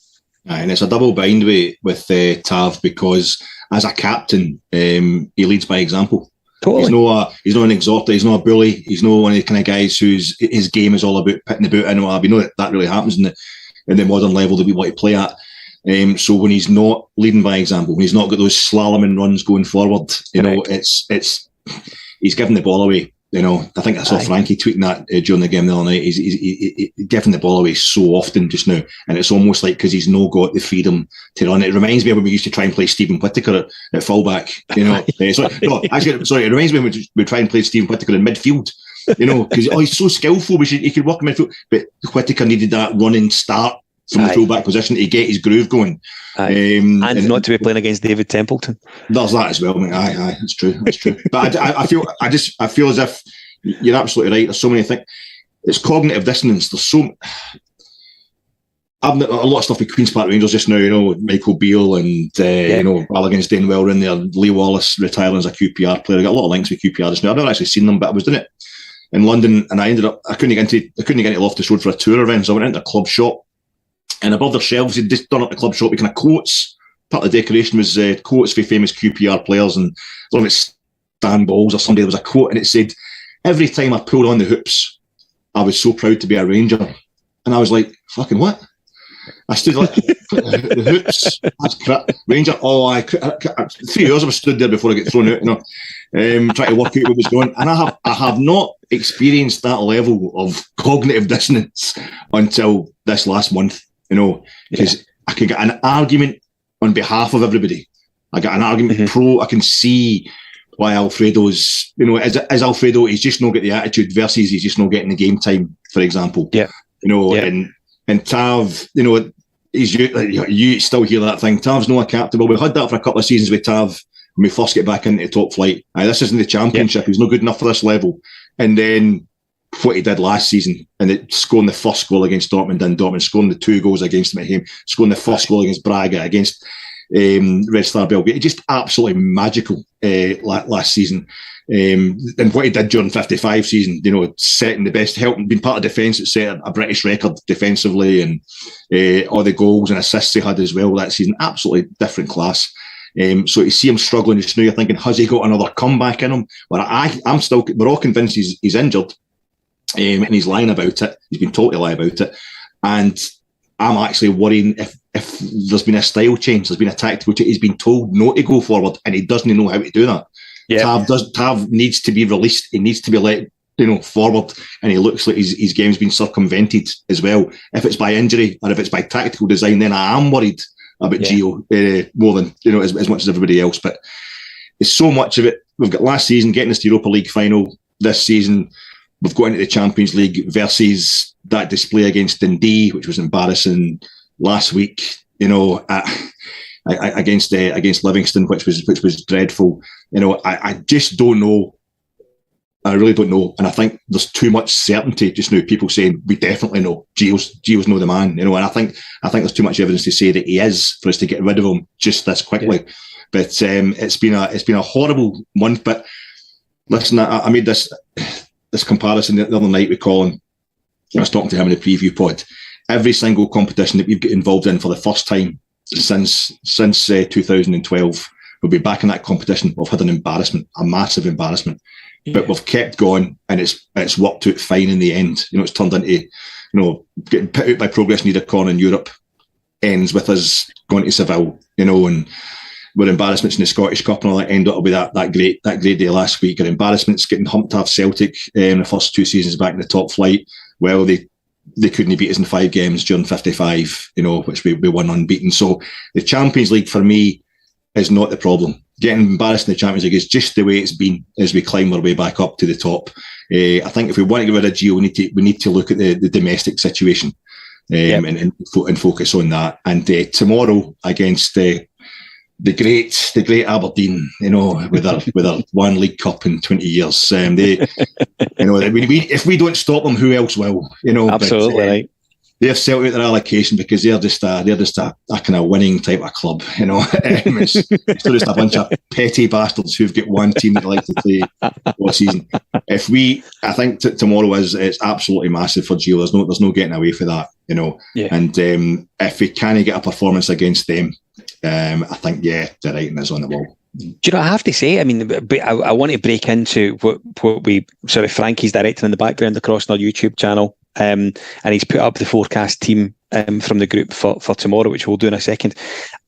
And it's a double bind with Tav, because as a captain, he leads by example. Totally. He's not an exhorter, he's not a bully, he's not one of the kind of guys whose his game is all about pitting the boot in. We know that really happens in the modern level that we want to play at. So when he's not leading by example, when he's not got those slaloming runs going forward, it's he's giving the ball away. I think I saw Frankie tweeting that during the game the other night. He's giving the ball away so often just now, and it's almost like because he's not got the freedom to run. It reminds me of when we used to try and play Stephen Whittaker at fullback. Sorry, it reminds me when we try and play Stephen Whittaker in midfield. Because he's so skillful. He could work in midfield, but Whittaker needed that running start from the fullback position to get his groove going. And not to be playing against David Templeton. There's that as well, mate. Aye, that's true. But I feel as if you're absolutely right. There's so many things. It's cognitive dissonance. There's I've a lot of stuff with Queen's Park Rangers just now, Michael Beale and, Balogun's doing well in there. Lee Wallace retiring as a QPR player. I got a lot of links with QPR just now. I've never actually seen them, but I was doing it in London, and I couldn't get into Loftus Road for a tour event, so I went into a club shop. And above their shelves, they'd just done up the club shop with kind of quotes. Part of the decoration was quotes for famous QPR players, and I don't know if it's Stan Balls or somebody. There was a quote, and it said, "Every time I pulled on the hoops, I was so proud to be a Ranger." And I was like, "Fucking what?" I stood like, the hoops, that's crap. Ranger, 3 years I was stood there before I get thrown out, trying to work out what was going on. And I have not experienced that level of cognitive dissonance until this last month. Because I can get an argument on behalf of everybody. I get an argument pro. I can see why Alfredo's, as Alfredo, he's just not get the attitude versus he's just not getting the game time, for example. And Tav, you still hear that thing. Tav's not a captain. Well, we had that for a couple of seasons with Tav when we first get back into top flight. This isn't the championship. He's not good enough for this level. And then what he did last season, and scoring the first goal against Dortmund and Dortmund, scoring the 2 goals against them at home, scoring the first goal against Braga, against Red Star Belgrade. Just absolutely magical last season. And what he did during 55 season, setting the best, helping, being part of defence that set a British record defensively, and all the goals and assists he had as well that season. Absolutely different class. So to see him struggling just now, you're thinking, has he got another comeback in him? Well, we're all convinced he's injured. And he's lying about it. He's been told to lie about it. And I'm actually worrying if there's been a style change, there's been a tactical change. He's been told not to go forward, and he doesn't know how to do that. Tav needs to be released. He needs to be let forward, and he looks like his game's been circumvented as well. If it's by injury or if it's by tactical design, then I am worried about Gio more than as much as everybody else. But it's so much of it. We've got last season getting us to Europa League final. This season we've got into the Champions League versus that display against Dundee, which was embarrassing last week. Against Livingston, which was dreadful. I just don't know. I really don't know, and I think there's too much certainty just now. People saying we definitely know Gio's no the man. And I think there's too much evidence to say that he is for us to get rid of him just this quickly. Yeah. But it's been a horrible month. But listen, I made this comparison the other night with Colin. I was talking to him in the preview pod. Every single competition that we've got involved in for the first time since 2012, we'll be back in that competition. We've had an embarrassment, a massive embarrassment, but we've kept going, and it's worked out fine in the end. It's turned into, getting put out by Progress Niederkorn in Europe ends with us going to Seville, and where embarrassments in the Scottish Cup and all that end up with that great day last week. Our embarrassments getting humped off Celtic in the first 2 seasons back in the top flight. Well, they couldn't beat us in 5 games during 55, which we won unbeaten. So the Champions League for me is not the problem. Getting embarrassed in the Champions League is just the way it's been as we climb our way back up to the top. I think if we want to get rid of Gio, we need to look at the domestic situation. and focus on that. And tomorrow against the great Aberdeen, with our one League Cup in 20 years, if we don't stop them, who else will? Absolutely right. They're settled out their allocation because they're just a kind of winning type of club, It's just a bunch of petty bastards who've got one team that they like to play all season. I think tomorrow it's absolutely massive for Gio. There's no getting away from that, And if we can't get a performance against them, I think the writing is on the wall. Do you know, I have to say, I mean, I want to break into what Frankie's directing in the background across our YouTube channel. And he's put up the forecast team from the group for tomorrow, which we'll do in a second.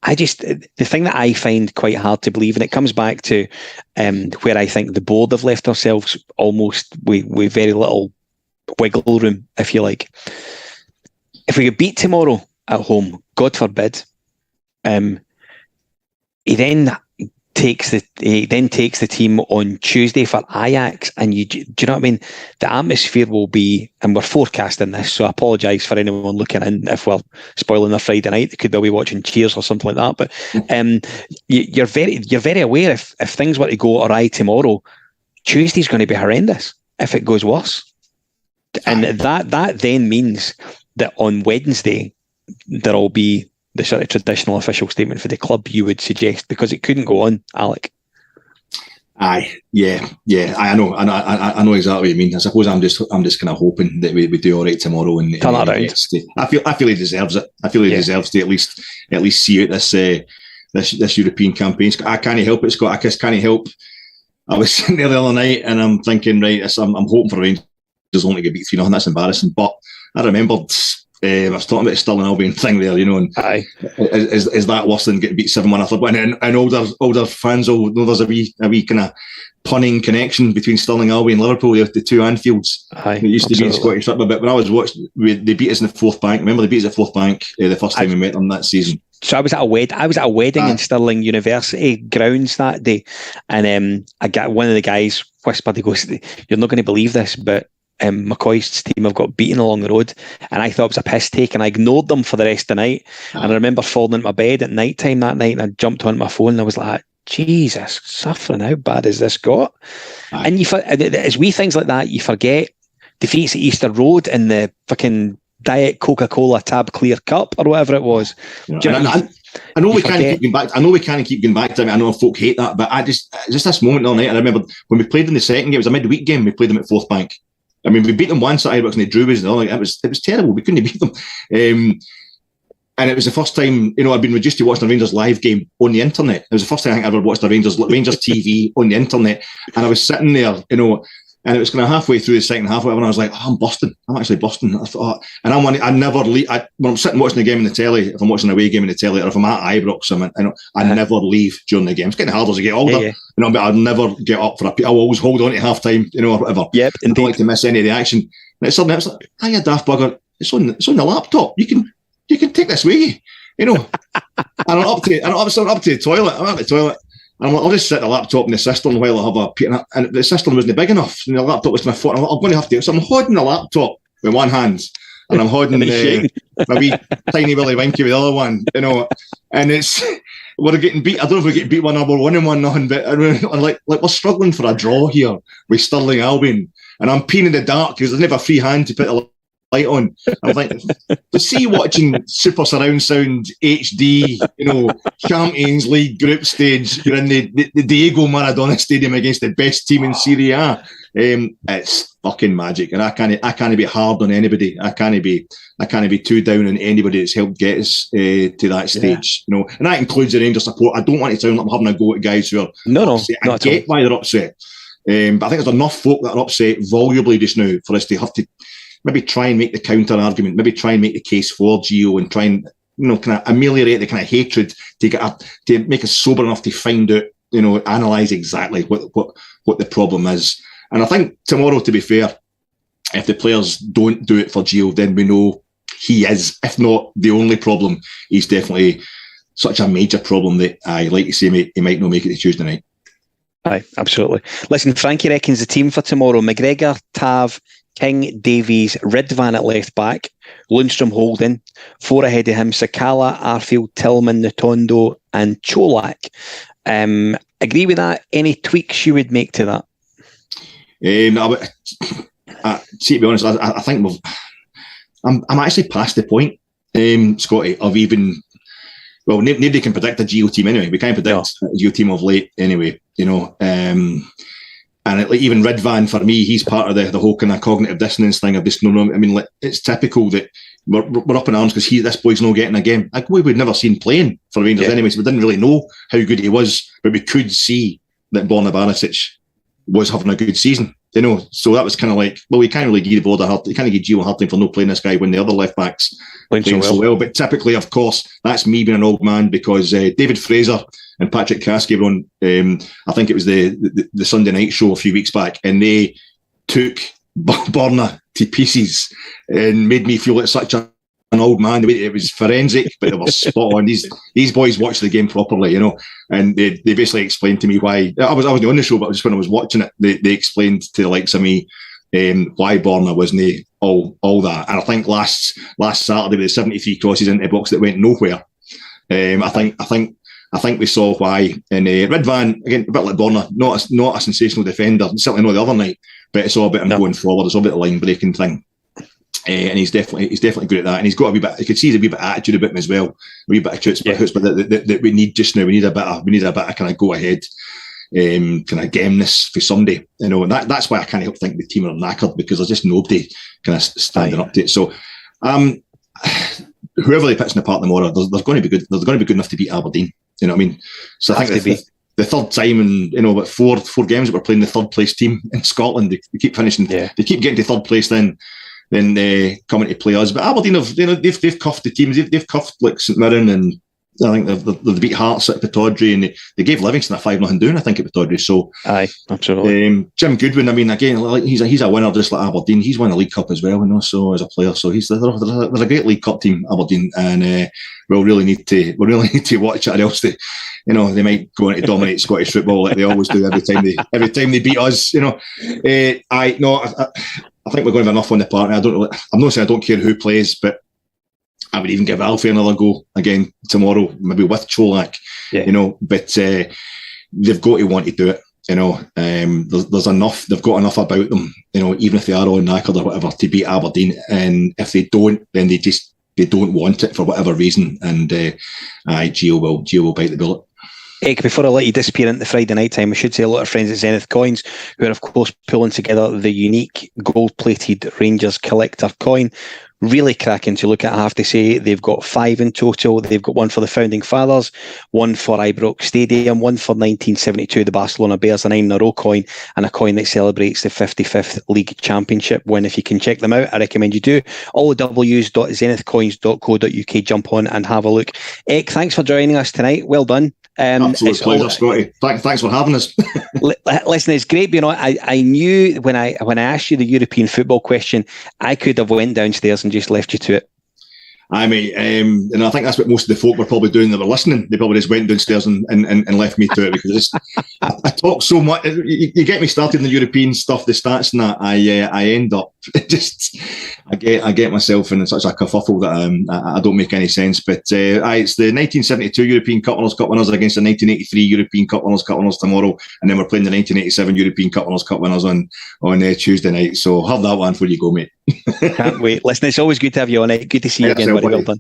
The thing that I find quite hard to believe, and it comes back to where I think the board have left ourselves almost with very little wiggle room, if you like. If we get beat tomorrow at home, God forbid, he then takes the team on Tuesday for Ajax, and do you know what I mean? The atmosphere will be, and we're forecasting this, so I apologise for anyone looking in if we're spoiling their Friday night. They could be watching Cheers or something like that. But you're very aware if things were to go awry tomorrow, Tuesday's going to be horrendous if it goes worse, and that then means that on Wednesday there'll be the sort of traditional official statement for the club, you would suggest, because it couldn't go on, Alec. I know exactly what you mean. I suppose I'm just kind of hoping that we do all right tomorrow and turn that around. I feel he deserves it. I feel he deserves to at least see out this European campaign. I can't help it, Scott. I just can't help. I was sitting there the other night and I'm thinking, right, I'm hoping for Rangers only to get beat 3-0. That's embarrassing. But I remembered. I was talking about the Stirling Albion thing there, and is that worse than getting beat 7-1? I thought, and older fans will know there's a wee kind of punning connection between Stirling Albion and Liverpool, the two Anfields. It used to be in Scottish football, but when I was watching, they beat us in the Fourth Bank. Remember, they beat us at Fourth Bank the first time we met them that season. So I was at a wedding in Stirling University grounds that day, and I got one of the guys whispered, he goes, "You're not going to believe this, but McCoist's team have got beaten along the road," and I thought it was a piss take, and I ignored them for the rest of the night. And I remember falling into my bed at night time that night, and I jumped on my phone and I was like, Jesus, suffering, how bad has this got? And as wee things like that, you forget defeats at Easter Road in the fucking Diet Coca-Cola Tab Clear Cup or whatever it was. I know we can't keep going back. I know we can't keep going back to it. I know folk hate that, but just this moment all night. I remember when we played in the second game. It was a midweek game. We played them at Fourth Bank. I mean, we beat them once at Ibrox and they drew us, and it was terrible. We couldn't beat them, and it was the first time I'd been reduced to watching a Rangers live game on the internet. It was the first time I think I ever watched a Rangers TV on the internet, and I was sitting there, and it was kind of halfway through the second half, and I was like, I'm busting. I'm actually busting. I thought, and I never leave. When I'm sitting watching the game in the telly, if I'm watching an away game in the telly, or if I'm at Ibrox, I never leave during the game. It's getting harder as I get older, but I'll never get up for I'll always hold on to half time, or whatever. Yep, I don't like to miss any of the action. And suddenly it's like, you daft bugger, it's on the laptop. You can take this with you, And I'm up to the toilet. I'm at the toilet. And I'm like, I'll just set the laptop in the cistern while I have a pee. And the cistern wasn't big enough. And the laptop was my foot. I'm going to have to. So I'm holding the laptop with one hand. And I'm holding my wee tiny Willy Winky with the other one, And we're getting beat. I don't know if we're getting beat 1-1 or 1-1, but we're struggling for a draw here with Stirling Albion. And I'm peeing in the dark because there's never a free hand to put a light on. I'm like, to see watching Super Surround Sound HD, Champions League group stage, you're in the Diego Maradona Stadium against the best team in Serie A. It's fucking magic, and I can't be hard on anybody. I can't be too down on anybody that's helped get us to that stage. And that includes the Rangers support. I don't want to sound like I'm having a go at guys who are upset. I get why they're upset, but I think there's enough folk that are upset volubly just now for us to have to maybe try and make the counter argument, maybe try and make the case for Gio, and try and kind of ameliorate the kind of hatred to make us sober enough to find out, analyse exactly what the problem is. And I think tomorrow, to be fair, if the players don't do it for Gio, then we know he is, if not the only problem, he's definitely such a major problem that like you say, he might not make it to Tuesday night. Aye, absolutely. Listen, Frankie reckons the team for tomorrow: McGregor, Tav, King, Davies, Ridvan at left back, Lundstrom holding, 4 ahead of him, Sakala, Arfield, Tillman, Natondo and Cholak. Agree with that? Any tweaks you would make to that? See, to be honest, I think I'm actually past the point, Scotty, of even... Well, nobody can predict a Geo team anyway. We can't predict a Geo team of late anyway, you know. And even Ridvan, for me, he's part of the whole kind of cognitive dissonance thing of just no. I mean, it's typical that we're up in arms because this boy's not getting a game. Like, we'd never seen playing for Rangers anyway, so we didn't really know how good he was, but we could see that Borna Barisic was having a good season. You know, so that was kind of like, well, we can't really give Gio Hartley for not playing this guy when the other left backs playing so well. But typically, of course, that's me being an old man because David Fraser and Patrick Caskey were on, I think it was the Sunday night show a few weeks back, and they took Borna to pieces and made me feel like such an old man. It was forensic, but they were spot on. These boys watched the game properly, you know, and they basically explained to me why. I wasn't on the show, but just when I was watching it, they explained to the likes of me why Borna wasn't all that. And I think last Saturday with the 73 crosses into the box that went nowhere, I think we saw why. And Ridvan, again, a bit like Borna, not a sensational defender, certainly not the other night, but it's all about him going forward. It's all about the line breaking thing. And he's definitely good at that, and he's got a wee bit. You can see he's a wee bit of attitude about him as well, a wee bit of chutzpah that we need just now. We need a bit of kind of go ahead, kind of gameness for somebody, you know. And that's why I can't help think the team are knackered because there's just nobody kind of standing up to it. So, whoever they pitch in the park tomorrow, there's going to be good. There's going to be good enough to beat Aberdeen. You know what I mean? So I think the third time in, you know, about four games that we're playing the third place team in Scotland, they keep finishing. They keep getting to third place then coming to play us. But Aberdeen they've cuffed the teams. They've cuffed like St Mirren, and I think they've beat Hearts at Pittodrie, and they gave Livingston a 5-0 down, I think, at Pittodrie. So aye, absolutely. Jim Goodwin, I mean, again, like he's a winner just like Aberdeen. He's won the League Cup as well, you know. So as a player, so they're a great League Cup team, Aberdeen, and we'll really need to watch it, or else they might go on to dominate Scottish football like they always do every time they beat us, you know. I think we're going to have enough on the park. I'm not saying I don't care who plays, but I would even give Alfie another go again tomorrow, maybe with Cholak, you know. But they've got to want to do it, you know. There's enough. They've got enough about them, you know. Even if they are all knackered or whatever, to beat Aberdeen. And if they don't, then they don't want it for whatever reason. And Gio will bite the bullet. Before I let you disappear into Friday night time, I should say a lot of friends at Zenith Coins, who are of course pulling together the unique gold-plated Rangers collector coin. Really cracking to look at, I have to say. They've got 5 in total. They've got one for the Founding Fathers, one for Ibrox Stadium, one for 1972, the Barcelona Bears, a 9-in-a-row coin, and a coin that celebrates the 55th League Championship win. If you can check them out, I recommend you do. All the w's.zenithcoins.co.uk. Jump on and have a look. Ek, thanks for joining us tonight. Well done. Absolute pleasure, Scotty. Thanks for having us. Listen, it's great being on. I knew when I asked you the European football question, I could have went downstairs and just left you to it. I mean, and I think that's what most of the folk were probably doing that were listening. They probably just went downstairs and left me to it because I talk so much. You get me started in the European stuff, the stats and that. I end up I get myself in such a kerfuffle that I don't make any sense. But it's the 1972 European Cup Winners' Cup winners against the 1983 European Cup Winners' Cup winners tomorrow, and then we're playing the 1987 European Cup Winners' Cup winners on Tuesday night. So have that one before you go, mate. Can't wait. Listen, it's always good to have you on it. Good to see you again. Very well done.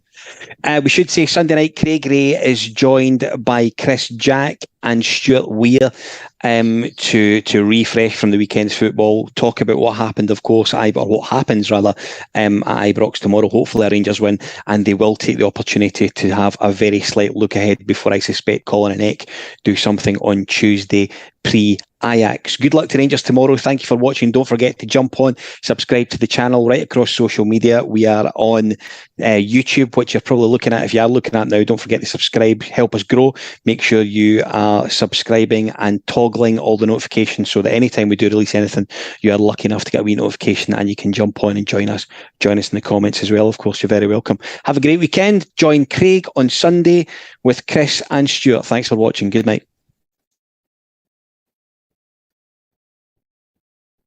We should say Sunday night, Craig Ray is joined by Chris Jack and Stuart Weir to refresh from the weekend's football, talk about what happened, of course, or what happens rather, at Ibrox tomorrow. Hopefully a Rangers win, and they will take the opportunity to have a very slight look ahead before I suspect Colin and Eck do something on Tuesday pre-Ajax. Good luck to Rangers tomorrow. Thank you for watching. Don't forget to jump on, subscribe to the channel right across social media. We are on YouTube, which you're probably looking at. If you are looking at now, don't forget to subscribe, help us grow. Make sure you are subscribing and toggling all the notifications so that anytime we do release anything, you are lucky enough to get a wee notification and you can jump on and join us in the comments as well. Of course, you're very welcome. Have a great weekend. Join Craig on Sunday with Chris and Stuart. Thanks for watching. Good night.